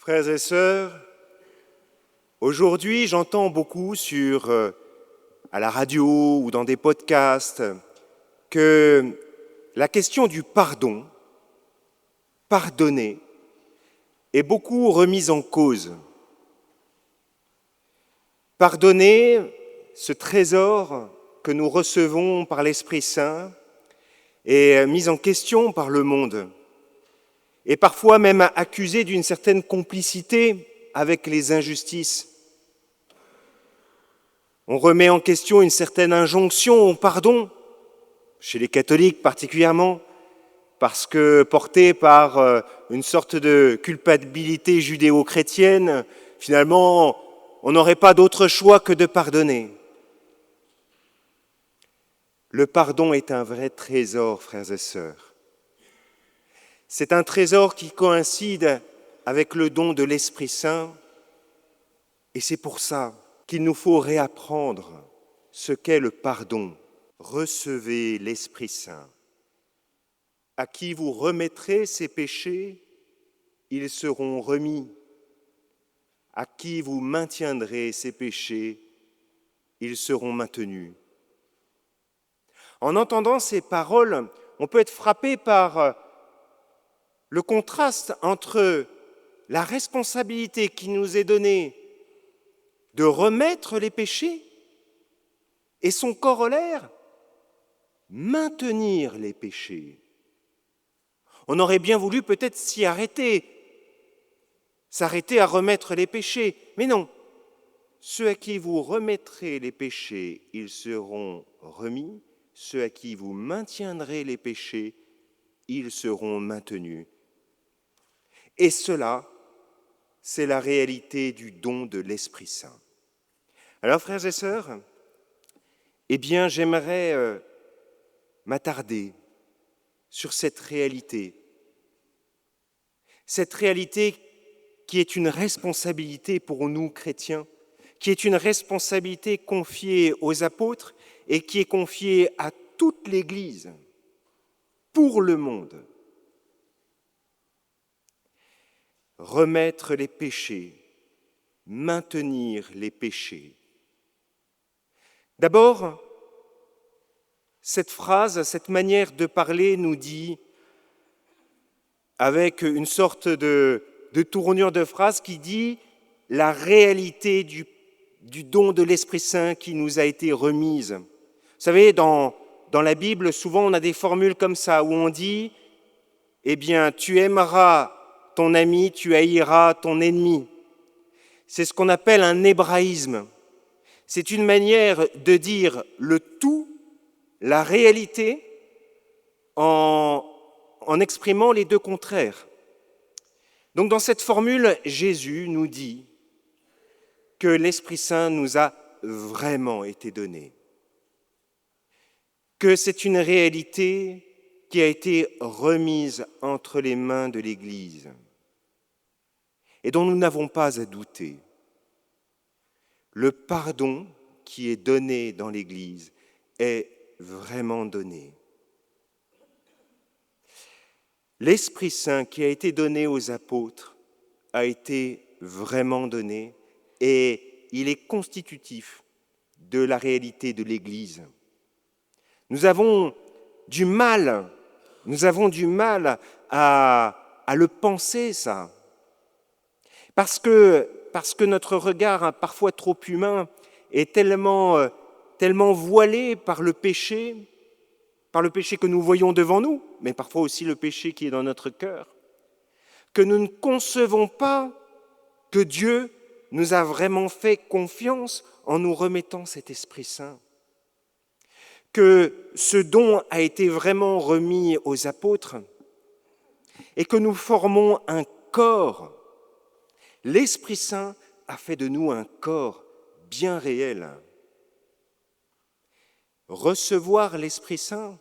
Frères et sœurs, aujourd'hui j'entends beaucoup à la radio ou dans des podcasts que la question du pardon, pardonner, est beaucoup remise en cause. Pardonner, ce trésor que nous recevons par l'Esprit Saint, est mis en question par le monde et parfois même accusé d'une certaine complicité avec les injustices. On remet en question une certaine injonction au pardon, chez les catholiques particulièrement, parce que portés par une sorte de culpabilité judéo-chrétienne, finalement, on n'aurait pas d'autre choix que de pardonner. Le pardon est un vrai trésor, frères et sœurs. C'est un trésor qui coïncide avec le don de l'Esprit Saint, et c'est pour ça qu'il nous faut réapprendre ce qu'est le pardon. Recevez l'Esprit Saint. À qui vous remettrez ces péchés, ils seront remis. À qui vous maintiendrez ces péchés, ils seront maintenus. En entendant ces paroles, on peut être frappé par le contraste entre la responsabilité qui nous est donnée de remettre les péchés et son corollaire, maintenir les péchés. On aurait bien voulu peut-être s'arrêter à remettre les péchés, mais non. Ceux à qui vous remettrez les péchés, ils seront remis. Ceux à qui vous maintiendrez les péchés, ils seront maintenus. Et cela, c'est la réalité du don de l'Esprit Saint. Alors, frères et sœurs, j'aimerais m'attarder sur cette réalité qui est une responsabilité pour nous, chrétiens, qui est une responsabilité confiée aux apôtres et qui est confiée à toute l'Église, pour le monde. Remettre les péchés, maintenir les péchés. D'abord, cette phrase, cette manière de parler nous dit, avec une sorte de tournure de phrase qui dit la réalité du don de l'Esprit Saint qui nous a été remise. Vous savez, dans la Bible, souvent on a des formules comme ça où on dit tu aimeras ton ami, tu haïras ton ennemi. C'est ce qu'on appelle un hébraïsme. C'est une manière de dire le tout, la réalité, en exprimant les deux contraires. Donc dans cette formule, Jésus nous dit que l'Esprit Saint nous a vraiment été donné, que c'est une réalité qui a été remise entre les mains de l'Église et dont nous n'avons pas à douter. Le pardon qui est donné dans l'Église est vraiment donné. L'Esprit Saint qui a été donné aux apôtres a été vraiment donné et il est constitutif de la réalité de l'Église. Nous avons du mal à le penser, ça. Parce que notre regard, parfois trop humain, est tellement voilé par le péché que nous voyons devant nous, mais parfois aussi le péché qui est dans notre cœur, que nous ne concevons pas que Dieu nous a vraiment fait confiance en nous remettant cet Esprit Saint, que ce don a été vraiment remis aux apôtres et que nous formons un corps. L'Esprit Saint a fait de nous un corps bien réel. Recevoir l'Esprit Saint,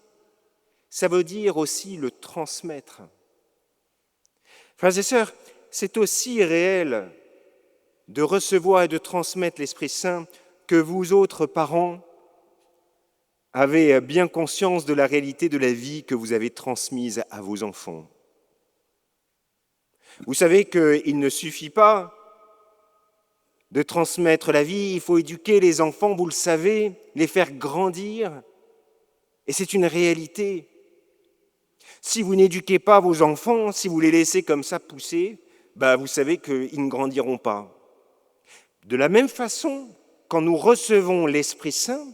ça veut dire aussi le transmettre. Frères et sœurs, c'est aussi réel de recevoir et de transmettre l'Esprit Saint que vous autres parents avez bien conscience de la réalité de la vie que vous avez transmise à vos enfants. Vous savez qu'il ne suffit pas de transmettre la vie, il faut éduquer les enfants, vous le savez, les faire grandir. Et c'est une réalité. Si vous n'éduquez pas vos enfants, si vous les laissez comme ça pousser, vous savez qu'ils ne grandiront pas. De la même façon, quand nous recevons l'Esprit Saint,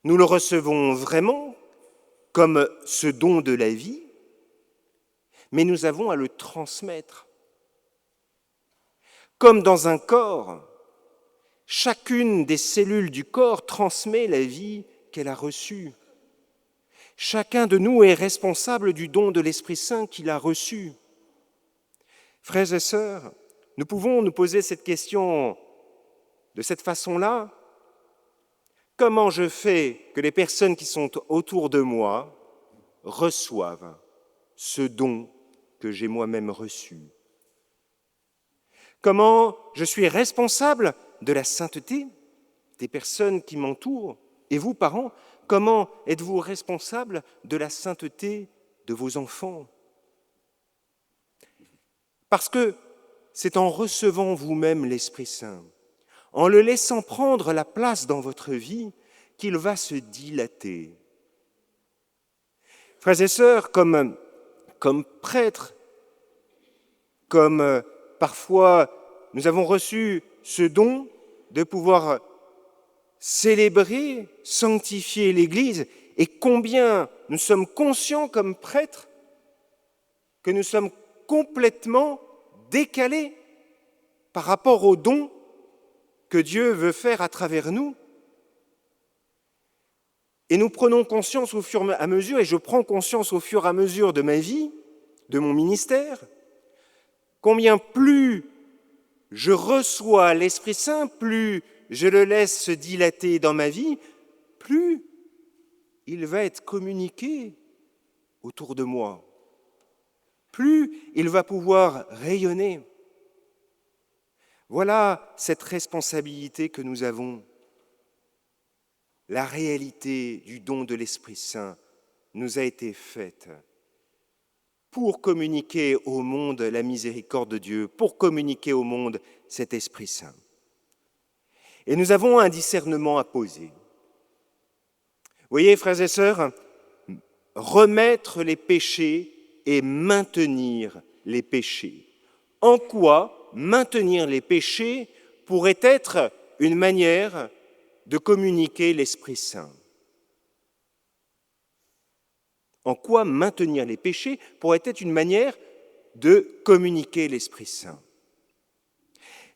nous le recevons vraiment comme ce don de la vie, mais nous avons à le transmettre. Comme dans un corps, chacune des cellules du corps transmet la vie qu'elle a reçue. Chacun de nous est responsable du don de l'Esprit Saint qu'il a reçu. Frères et sœurs, nous pouvons nous poser cette question de cette façon-là. Comment je fais que les personnes qui sont autour de moi reçoivent ce don que j'ai moi-même reçu? Comment je suis responsable de la sainteté des personnes qui m'entourent? Et vous, parents, comment êtes-vous responsables de la sainteté de vos enfants? Parce que c'est en recevant vous-même l'Esprit Saint, en le laissant prendre la place dans votre vie, qu'il va se dilater. Frères et sœurs, comme prêtres, comme parfois nous avons reçu ce don de pouvoir célébrer, sanctifier l'Église, et combien nous sommes conscients comme prêtres que nous sommes complètement décalés par rapport au don que Dieu veut faire à travers nous. Et nous prenons conscience au fur et à mesure, et je prends conscience au fur et à mesure de ma vie, de mon ministère, combien plus je reçois l'Esprit Saint, plus je le laisse se dilater dans ma vie, plus il va être communiqué autour de moi, plus il va pouvoir rayonner. Voilà cette responsabilité que nous avons. La réalité du don de l'Esprit Saint nous a été faite pour communiquer au monde la miséricorde de Dieu, pour communiquer au monde cet Esprit Saint. Et nous avons un discernement à poser. Vous voyez, frères et sœurs, remettre les péchés et maintenir les péchés. En quoi maintenir les péchés pourrait être une manière de communiquer l'Esprit Saint? En quoi maintenir les péchés pourrait être une manière de communiquer l'Esprit Saint?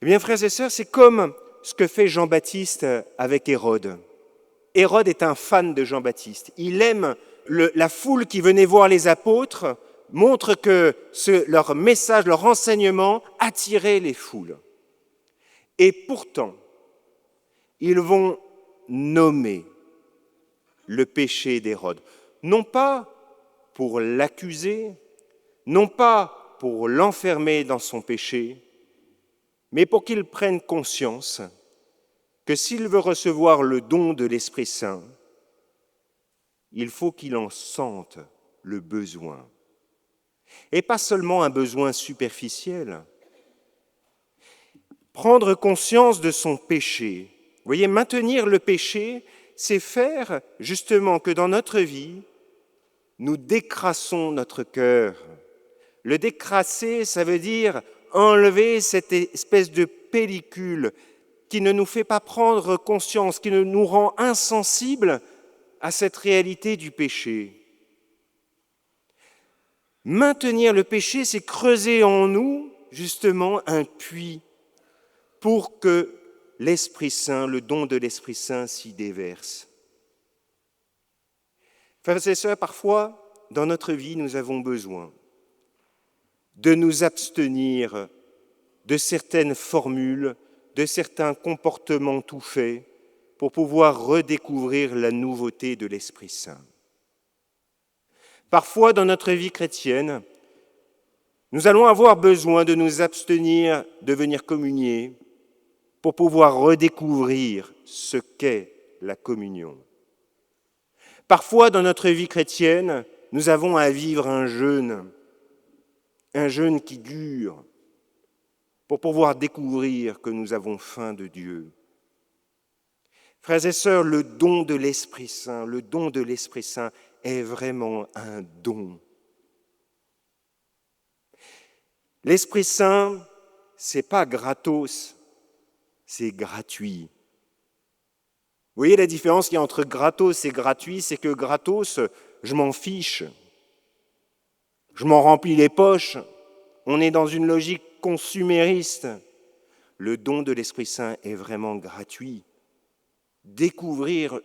Eh bien, frères et sœurs, c'est comme ce que fait Jean-Baptiste avec Hérode. Hérode est un fan de Jean-Baptiste. Il aime la foule qui venait voir les apôtres, montre que leur message, leur enseignement attirait les foules. Et pourtant, ils vont nommer le péché d'Hérode, non pas pour l'accuser, non pas pour l'enfermer dans son péché, mais pour qu'il prenne conscience que s'il veut recevoir le don de l'Esprit Saint, il faut qu'il en sente le besoin. Et pas seulement un besoin superficiel. Prendre conscience de son péché. Vous voyez, maintenir le péché, c'est faire justement que dans notre vie, nous décrassons notre cœur. Le décrasser, ça veut dire enlever cette espèce de pellicule qui ne nous fait pas prendre conscience, qui nous rend insensibles à cette réalité du péché. Maintenir le péché, c'est creuser en nous, justement, un puits pour que l'Esprit Saint, le don de l'Esprit Saint s'y déverse. Frères et sœurs, parfois, dans notre vie, nous avons besoin de nous abstenir de certaines formules, de certains comportements tout faits, pour pouvoir redécouvrir la nouveauté de l'Esprit Saint. Parfois, dans notre vie chrétienne, nous allons avoir besoin de nous abstenir de venir communier pour pouvoir redécouvrir ce qu'est la communion. Parfois, dans notre vie chrétienne, nous avons à vivre un un jeûne qui dure, pour pouvoir découvrir que nous avons faim de Dieu. Frères et sœurs, le don de l'Esprit Saint, le don de l'Esprit Saint est vraiment un don. L'Esprit Saint, c'est pas gratos, c'est gratuit. Vous voyez la différence qu'il y a entre gratos et gratuit, c'est que gratos, je m'en fiche, je m'en remplis les poches, on est dans une logique consumériste. Le don de l'Esprit Saint est vraiment gratuit. Découvrir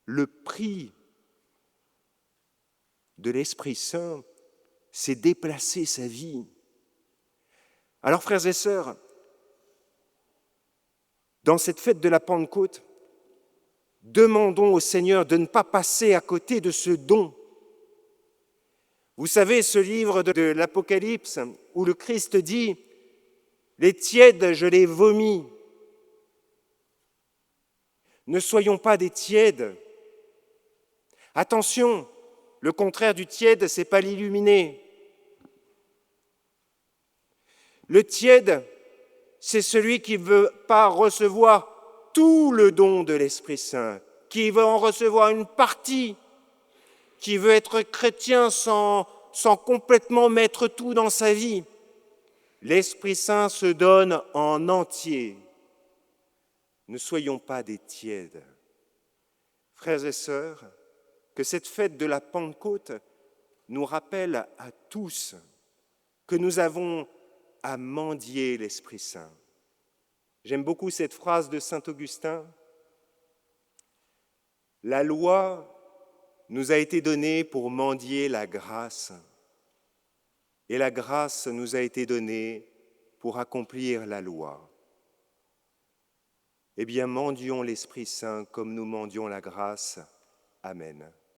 le prix de l'Esprit Saint, c'est déplacer sa vie. Alors, frères et sœurs, dans cette fête de la Pentecôte, demandons au Seigneur de ne pas passer à côté de ce don. Vous savez, ce livre de l'Apocalypse où le Christ dit « Les tièdes, je les vomis ». Ne soyons pas des tièdes. Attention, le contraire du tiède, ce n'est pas l'illuminé. Le tiède, c'est celui qui ne veut pas recevoir tout le don de l'Esprit Saint, qui veut en recevoir une partie, qui veut être chrétien sans complètement mettre tout dans sa vie. L'Esprit Saint se donne en entier. Ne soyons pas des tièdes. Frères et sœurs, que cette fête de la Pentecôte nous rappelle à tous que nous avons à mendier l'Esprit Saint. J'aime beaucoup cette phrase de saint Augustin. La loi nous a été donnée pour mendier la grâce, et la grâce nous a été donnée pour accomplir la loi. Eh bien, mendions l'Esprit Saint comme nous mendions la grâce. Amen.